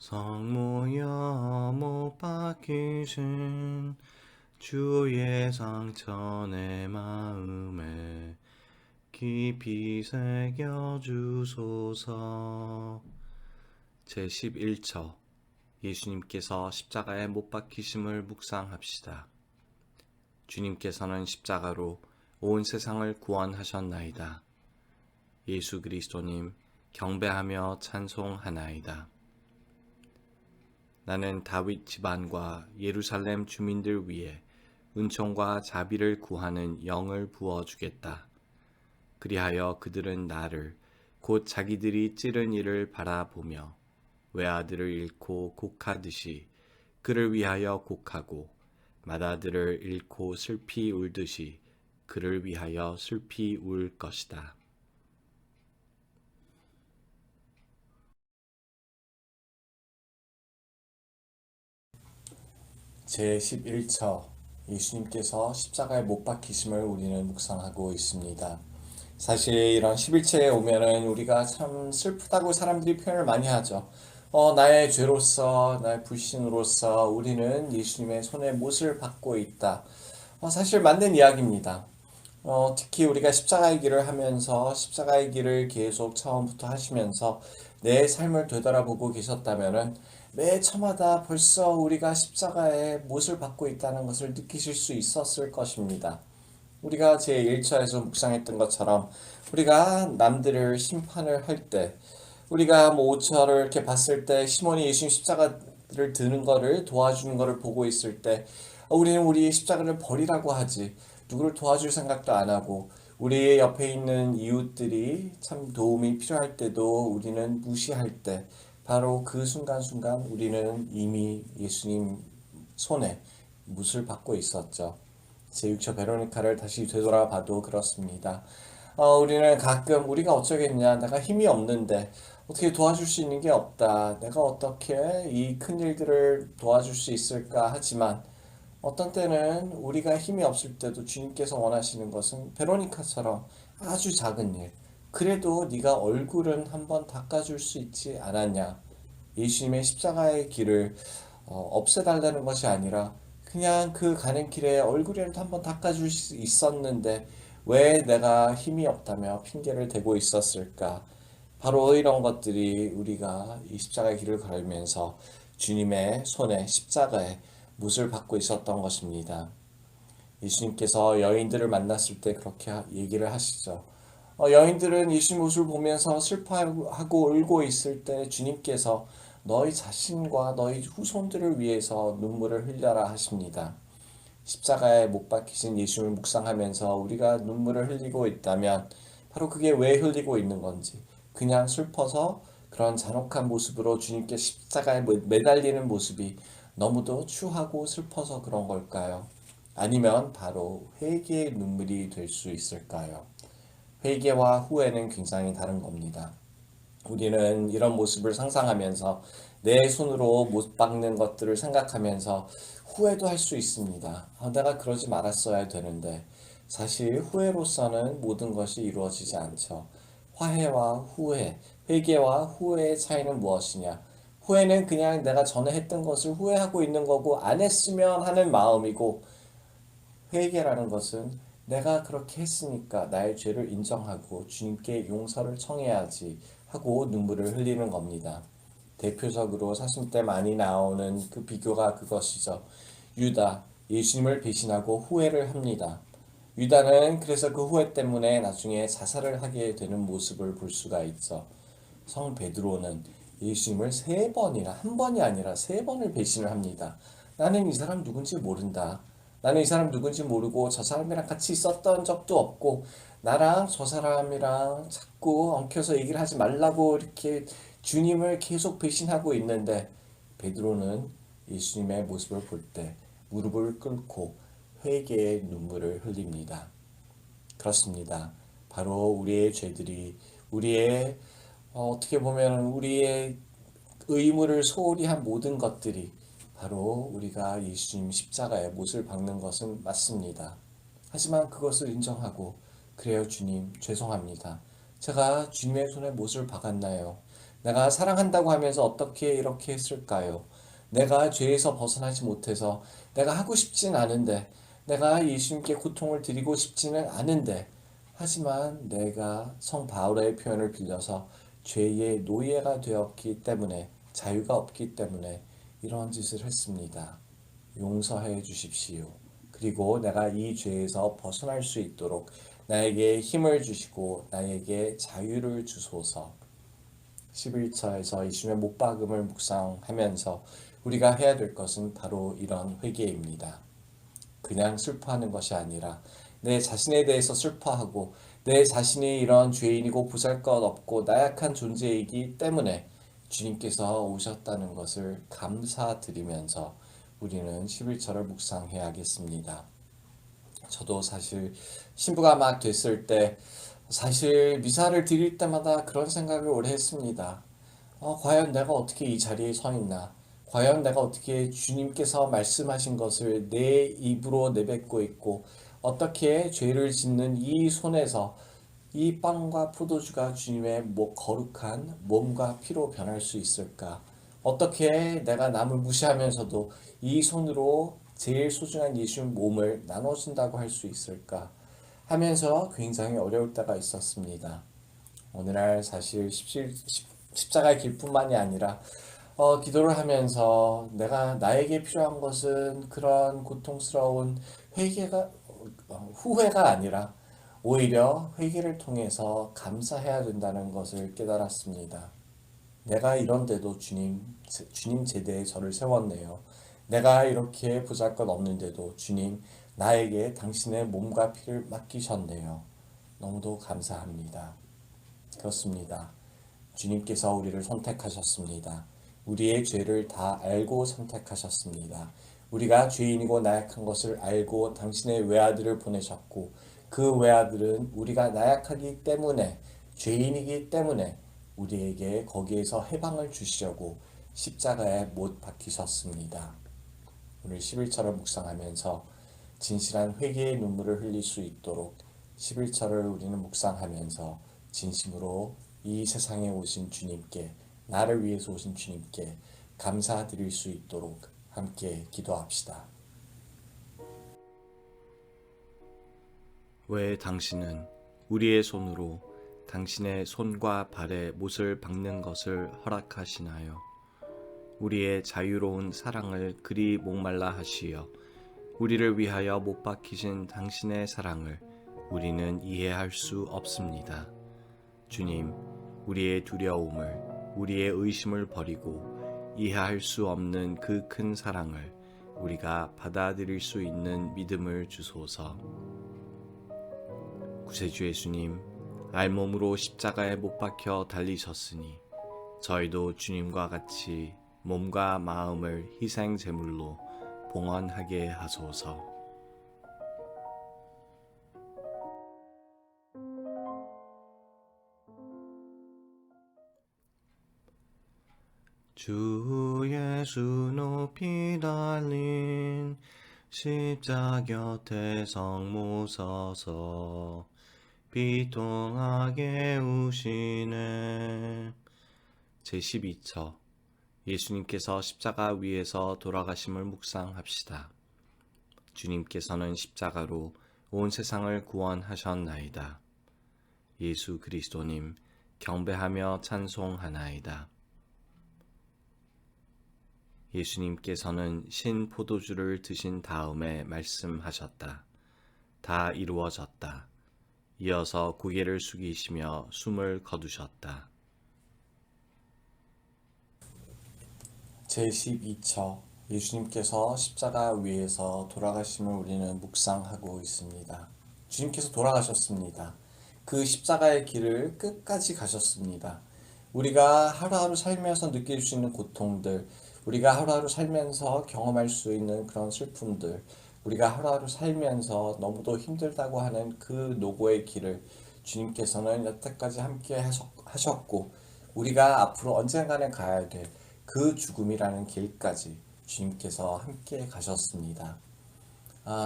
성모여 못 박히신 주의 상처 내 마음에 깊이 새겨주소서. 제11처 예수님께서 십자가에 못 박히심을 묵상합시다. 주님께서는 십자가로 온 세상을 구원하셨나이다. 예수 그리스도님 경배하며 찬송하나이다. 나는 다윗 집안과 예루살렘 주민들 위해 은총과 자비를 구하는 영을 부어주겠다. 그리하여 그들은 나를 곧 자기들이 찌른 이를 바라보며 외아들을 잃고 곡하듯이 그를 위하여 곡하고 맏아들을 잃고 슬피 울듯이 그를 위하여 슬피 울 것이다. 제11처 예수님께서 십자가에 못 박히심을 우리는 묵상하고 있습니다. 사실 이런 11처에 오면은 우리가 참 슬프다고 사람들이 표현을 많이 하죠. 나의 죄로서, 나의 불신으로서 우리는 예수님의 손에 못을 받고 있다. 사실 맞는 이야기입니다. 특히 우리가 십자가의 길을 하면서 십자가의 길을 계속 처음부터 하시면서 내 삶을 되돌아보고 계셨다면은 매 처마다 벌써 우리가 십자가의 못을 받고 있다는 것을 느끼실 수 있었을 것입니다. 우리가 제1처에서 묵상했던 것처럼 우리가 남들을 심판을 할 때 우리가 뭐 5처를 이렇게 봤을 때 시몬이 예수님 십자가를 드는 거를 도와주는 거를 보고 있을 때 우리는 우리 십자가를 버리라고 하지 누구를 도와줄 생각도 안 하고 우리 옆에 있는 이웃들이 참 도움이 필요할 때도 우리는 무시할 때 바로 그 순간순간 우리는 이미 예수님 손에 못을 받고 있었죠. 제6처 베로니카를 다시 되돌아봐도 그렇습니다. 우리는 가끔 우리가 어쩌겠냐, 내가 힘이 없는데 어떻게 도와줄 수 있는 게 없다, 내가 어떻게 이 큰 일들을 도와줄 수 있을까 하지만 어떤 때는 우리가 힘이 없을 때도 주님께서 원하시는 것은 베로니카처럼 아주 작은 일, 그래도 네가 얼굴은 한번 닦아줄 수 있지 않았냐. 예수님의 십자가의 길을 없애달라는 것이 아니라 그냥 그 가는 길에 얼굴이라도 한번 닦아줄 수 있었는데 왜 내가 힘이 없다며 핑계를 대고 있었을까? 바로 이런 것들이 우리가 이 십자가의 길을 걸으면서 주님의 손에 십자가에 못을 받고 있었던 것입니다. 예수님께서 여인들을 만났을 때 그렇게 얘기를 하시죠. 여인들은 예수님 모습을 보면서 슬퍼하고 울고 있을 때 주님께서 너희 자신과 너희 후손들을 위해서 눈물을 흘려라 하십니다. 십자가에 못 박히신 예수님을 묵상하면서 우리가 눈물을 흘리고 있다면 바로 그게 왜 흘리고 있는 건지 그냥 슬퍼서 그런 잔혹한 모습으로 주님께 십자가에 매달리는 모습이 너무도 추하고 슬퍼서 그런 걸까요? 아니면 바로 회개의 눈물이 될 수 있을까요? 회개와 후회는 굉장히 다른 겁니다. 우리는 이런 모습을 상상하면서 내 손으로 못 박는 것들을 생각하면서 후회도 할 수 있습니다. 내가 그러지 말았어야 되는데 사실 후회로서는 모든 것이 이루어지지 않죠. 화해와 후회, 회개와 후회의 차이는 무엇이냐? 후회는 그냥 내가 전에 했던 것을 후회하고 있는 거고 안 했으면 하는 마음이고 회개라는 것은 내가 그렇게 했으니까 나의 죄를 인정하고 주님께 용서를 청해야지 하고 눈물을 흘리는 겁니다. 대표적으로 사심 때 많이 나오는 그 비교가 그것이죠. 유다, 예수님을 배신하고 후회를 합니다. 유다는 그래서 그 후회 때문에 나중에 자살을 하게 되는 모습을 볼 수가 있죠. 성 베드로는 예수님을 세 번이나 한 번이 아니라 세 번을 배신을 합니다. 나는 이 사람 누군지 모른다. 나는 이 사람 누군지 모르고 저 사람이랑 같이 있었던 적도 없고 나랑 저 사람이랑 자꾸 엉켜서 얘기를 하지 말라고 이렇게 주님을 계속 배신하고 있는데 베드로는 예수님의 모습을 볼 때 무릎을 꿇고 회개의 눈물을 흘립니다. 그렇습니다. 바로 우리의 죄들이 우리의 어떻게 보면 우리의 의무를 소홀히 한 모든 것들이 바로 우리가 예수님 십자가에 못을 박는 것은 맞습니다. 하지만 그것을 인정하고 그래요 주님 죄송합니다. 제가 주님의 손에 못을 박았나요? 내가 사랑한다고 하면서 어떻게 이렇게 했을까요? 내가 죄에서 벗어나지 못해서 내가 하고 싶진 않은데, 내가 예수님께 고통을 드리고 싶지는 않은데, 하지만 내가 성 바울의 표현을 빌려서 죄의 노예가 되었기 때문에, 자유가 없기 때문에 이런 짓을 했습니다. 용서해 주십시오. 그리고 내가 이 죄에서 벗어날 수 있도록 나에게 힘을 주시고 나에게 자유를 주소서. 11절에서 예수님의 못박음을 묵상하면서 우리가 해야 될 것은 바로 이런 회개입니다. 그냥 슬퍼하는 것이 아니라 내 자신에 대해서 슬퍼하고 내 자신이 이런 죄인이고 보잘것없고 나약한 존재이기 때문에 주님께서 오셨다는 것을 감사드리면서 우리는 11절을 묵상해야겠습니다. 저도 사실 신부가 막 됐을 때 사실 미사를 드릴 때마다 그런 생각을 오래 했습니다. 과연 내가 어떻게 이 자리에 서 있나? 과연 내가 어떻게 주님께서 말씀하신 것을 내 입으로 내뱉고 있고, 어떻게 죄를 짓는 이 손에서 이 빵과 포도주가 주님의 거룩한 몸과 피로 변할 수 있을까? 어떻게 내가 남을 무시하면서도 이 손으로 제일 소중한 예수님 몸을 나눠준다고 할 수 있을까? 하면서 굉장히 어려울 때가 있었습니다. 오늘날 사실 십자가의 길뿐만이 아니라 기도를 하면서 내가 나에게 필요한 것은 그런 고통스러운 후회가 아니라 오히려 회개를 통해서 감사해야 된다는 것을 깨달았습니다. 내가 이런데도 주님 제대에 저를 세웠네요. 내가 이렇게 보잘것없는데도 주님 나에게 당신의 몸과 피를 맡기셨네요. 너무도 감사합니다. 그렇습니다. 주님께서 우리를 선택하셨습니다. 우리의 죄를 다 알고 선택하셨습니다. 우리가 죄인이고 나약한 것을 알고 당신의 외아들을 보내셨고, 그 외아들은 우리가 나약하기 때문에, 죄인이기 때문에 우리에게 거기에서 해방을 주시려고 십자가에 못 박히셨습니다. 오늘 11절을 묵상하면서 진실한 회개의 눈물을 흘릴 수 있도록 11절을 우리는 묵상하면서 진심으로 이 세상에 오신 주님께, 나를 위해서 오신 주님께 감사드릴 수 있도록 함께 기도합시다. 왜 당신은 우리의 손으로 당신의 손과 발에 못을 박는 것을 허락하시나요? 우리의 자유로운 사랑을 그리 목말라 하시어 우리를 위하여 못 박히신 당신의 사랑을 우리는 이해할 수 없습니다. 주님, 우리의 두려움을, 우리의 의심을 버리고 이해할 수 없는 그 큰 사랑을 우리가 받아들일 수 있는 믿음을 주소서. 구세주 예수님, 알몸으로 십자가에 못 박혀 달리셨으니 저희도 주님과 같이 몸과 마음을 희생 제물로 봉헌하게 하소서. 주 예수 높이 달린 십자 곁에 성모 서서 비통하게 우시네. 제12처 예수님께서 십자가 위에서 돌아가심을 묵상합시다. 주님께서는 십자가로 온 세상을 구원하셨나이다. 예수 그리스도님 경배하며 찬송하나이다. 예수님께서는 신 포도주를 드신 다음에 말씀하셨다. 다 이루어졌다. 이어서 고개를 숙이시며 숨을 거두셨다. 제12처 예수님께서 십자가 위에서 돌아가심을 우리는 묵상하고 있습니다. 주님께서 돌아가셨습니다. 그 십자가의 길을 끝까지 가셨습니다. 우리가 하루하루 살면서 느낄 수 있는 고통들, 우리가 하루하루 살면서 경험할 수 있는 그런 슬픔들, 우리가 하루하루 살면서 너무도 힘들다고 하는 그 노고의 길을 주님께서는 여태까지 함께 하셨고, 우리가 앞으로 언젠가는 가야 될 그 죽음이라는 길까지 주님께서 함께 가셨습니다.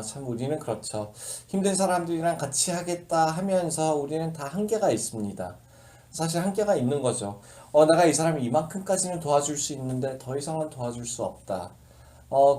참 우리는 그렇죠. 힘든 사람들이랑 같이 하겠다 하면서 우리는 다 한계가 있습니다. 사실 한계가 있는 거죠. 내가 이 사람을 이만큼까지는 도와줄 수 있는데 더 이상은 도와줄 수 없다.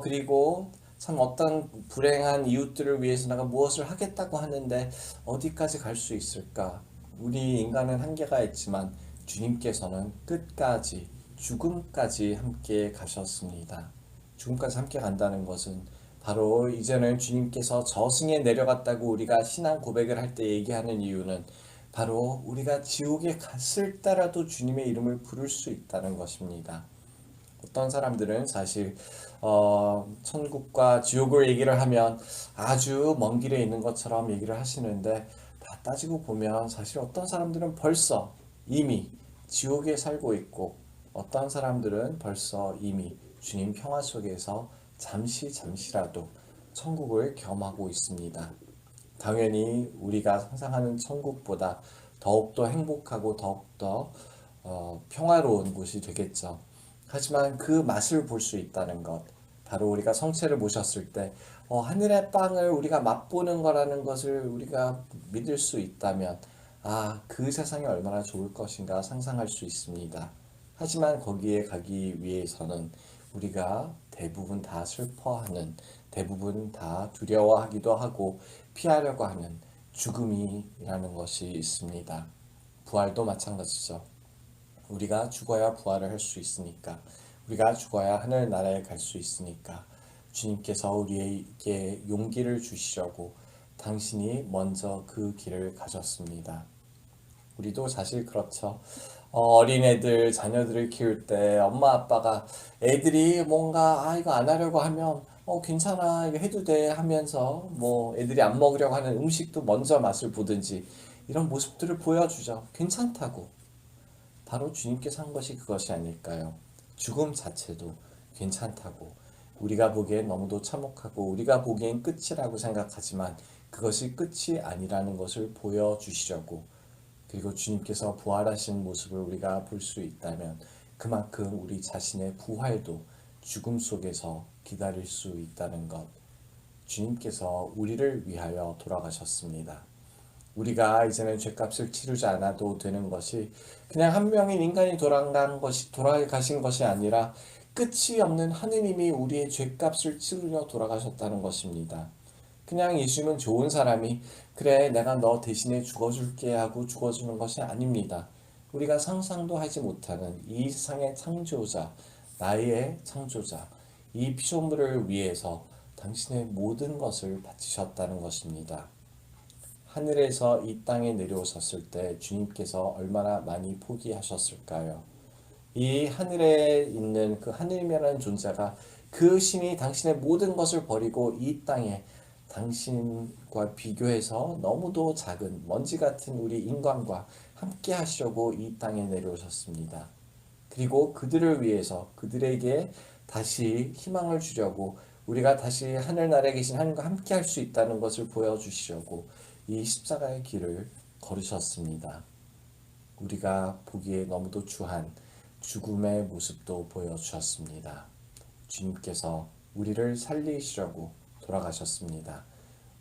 그리고 참 어떤 불행한 이웃들을 위해서 내가 무엇을 하겠다고 하는데 어디까지 갈 수 있을까? 우리 인간은 한계가 있지만 주님께서는 끝까지, 죽음까지 함께 가셨습니다. 죽음까지 함께 간다는 것은 바로 이제는 주님께서 저승에 내려갔다고 우리가 신앙 고백을 할 때 얘기하는 이유는 바로 우리가 지옥에 갔을 때라도 주님의 이름을 부를 수 있다는 것입니다. 어떤 사람들은 사실 천국과 지옥을 얘기를 하면 아주 먼 길에 있는 것처럼 얘기를 하시는데 다 따지고 보면 사실 어떤 사람들은 벌써 이미 지옥에 살고 있고 어떤 사람들은 벌써 이미 주님 평화 속에서 잠시라도 천국을 겸하고 있습니다. 당연히 우리가 상상하는 천국보다 더욱더 행복하고 더욱더 평화로운 곳이 되겠죠. 하지만 그 맛을 볼 수 있다는 것, 바로 우리가 성체를 모셨을 때 하늘의 빵을 우리가 맛보는 거라는 것을 우리가 믿을 수 있다면 그 세상이 얼마나 좋을 것인가 상상할 수 있습니다. 하지만 거기에 가기 위해서는 우리가 대부분 다 슬퍼하는, 대부분 다 두려워하기도 하고 피하려고 하는 죽음이라는 것이 있습니다. 부활도 마찬가지죠. 우리가 죽어야 부활을 할 수 있으니까, 우리가 죽어야 하늘나라에 갈 수 있으니까 주님께서 우리에게 용기를 주시려고 당신이 먼저 그 길을 가셨습니다. 우리도 사실 그렇죠. 어린애들, 자녀들을 키울 때 엄마 아빠가 애들이 뭔가 이거 안 하려고 하면 괜찮아 이거 해도 돼 하면서 뭐 애들이 안 먹으려고 하는 음식도 먼저 맛을 보든지 이런 모습들을 보여주죠. 괜찮다고. 바로 주님께서 한 것이 그것이 아닐까요? 죽음 자체도 괜찮다고. 우리가 보기엔 너무도 참혹하고 우리가 보기엔 끝이라고 생각하지만 그것이 끝이 아니라는 것을 보여주시려고, 그리고 주님께서 부활하신 모습을 우리가 볼 수 있다면 그만큼 우리 자신의 부활도 죽음 속에서 기다릴 수 있다는 것. 주님께서 우리를 위하여 돌아가셨습니다. 우리가 이제는 죄값을 치르지 않아도 되는 것이 그냥 한 명인 인간이 돌아가신 것이 아니라 끝이 없는 하느님이 우리의 죄값을 치르려 돌아가셨다는 것입니다. 그냥 예수님은 좋은 사람이 그래 내가 너 대신에 죽어줄게 하고 죽어주는 것이 아닙니다. 우리가 상상도 하지 못하는 이 세상의 창조자, 나의 창조자, 이 피조물을 위해서 당신의 모든 것을 바치셨다는 것입니다. 하늘에서 이 땅에 내려오셨을 때 주님께서 얼마나 많이 포기하셨을까요? 이 하늘에 있는 그 하늘이라는 존재가 그 신이 당신의 모든 것을 버리고 이 땅에 당신과 비교해서 너무도 작은 먼지 같은 우리 인간과 함께 하시려고 이 땅에 내려오셨습니다. 그리고 그들을 위해서 그들에게 다시 희망을 주려고 우리가 다시 하늘나라에 계신 하나님과 함께 할 수 있다는 것을 보여주시려고 이 십자가의 길을 걸으셨습니다. 우리가 보기에 너무도 추한 죽음의 모습도 보여주셨습니다. 주님께서 우리를 살리시려고 돌아가셨습니다.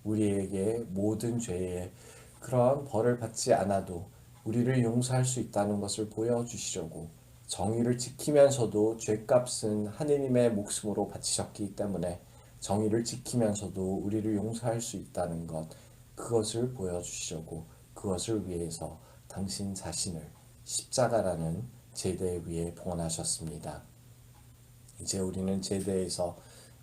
우리에게 모든 죄의 그런 벌을 받지 않아도 우리를 용서할 수 있다는 것을 보여주시려고 정의를 지키면서도 죄값은 하느님의 목숨으로 바치셨기 때문에 정의를 지키면서도 우리를 용서할 수 있다는 것, 그것을 보여주시려고 그것을 위해서 당신 자신을 십자가라는 제대 위에 봉헌하셨습니다. 이제 우리는 제대에서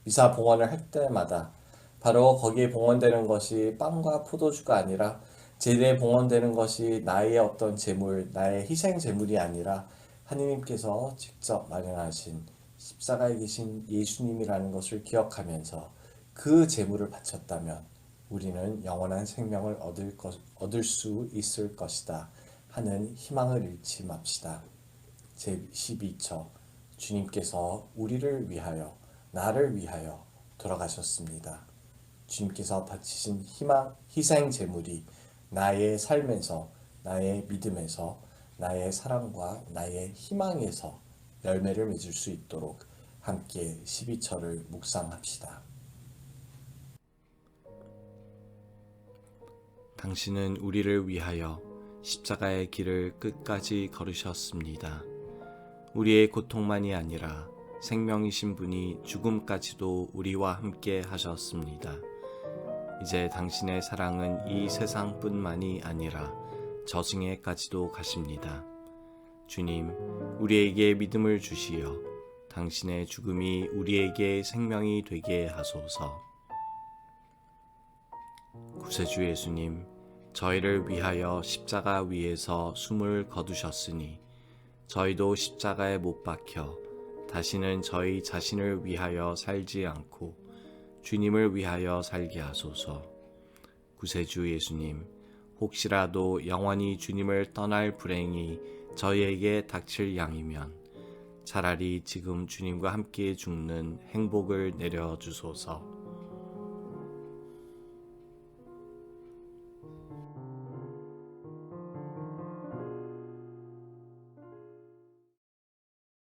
미사 봉헌을 할 때마다 바로 거기에 봉헌되는 것이 빵과 포도주가 아니라 제대에 봉헌되는 것이 나의 어떤 재물, 나의 희생 재물이 아니라 하느님께서 직접 마련하신 십자가에 계신 예수님이라는 것을 기억하면서 그 재물을 바쳤다면 우리는 영원한 생명을 얻을 수 있을 것이다 하는 희망을 잃지 맙시다. 제12처 주님께서 우리를 위하여, 나를 위하여 돌아가셨습니다. 주님께서 바치신 희생 제물이 나의 삶에서, 나의 믿음에서, 나의 사랑과 나의 희망에서 열매를 맺을 수 있도록 함께 12처를 묵상합시다. 당신은 우리를 위하여 십자가의 길을 끝까지 걸으셨습니다. 우리의 고통만이 아니라 생명이신 분이 죽음까지도 우리와 함께 하셨습니다. 이제 당신의 사랑은 이 세상뿐만이 아니라 저승에까지도 가십니다. 주님, 우리에게 믿음을 주시어 당신의 죽음이 우리에게 생명이 되게 하소서. 구세주 예수님, 저희를 위하여 십자가 위에서 숨을 거두셨으니 저희도 십자가에 못 박혀 다시는 저희 자신을 위하여 살지 않고 주님을 위하여 살게 하소서. 구세주 예수님, 혹시라도 영원히 주님을 떠날 불행이 저희에게 닥칠 양이면 차라리 지금 주님과 함께 죽는 행복을 내려주소서.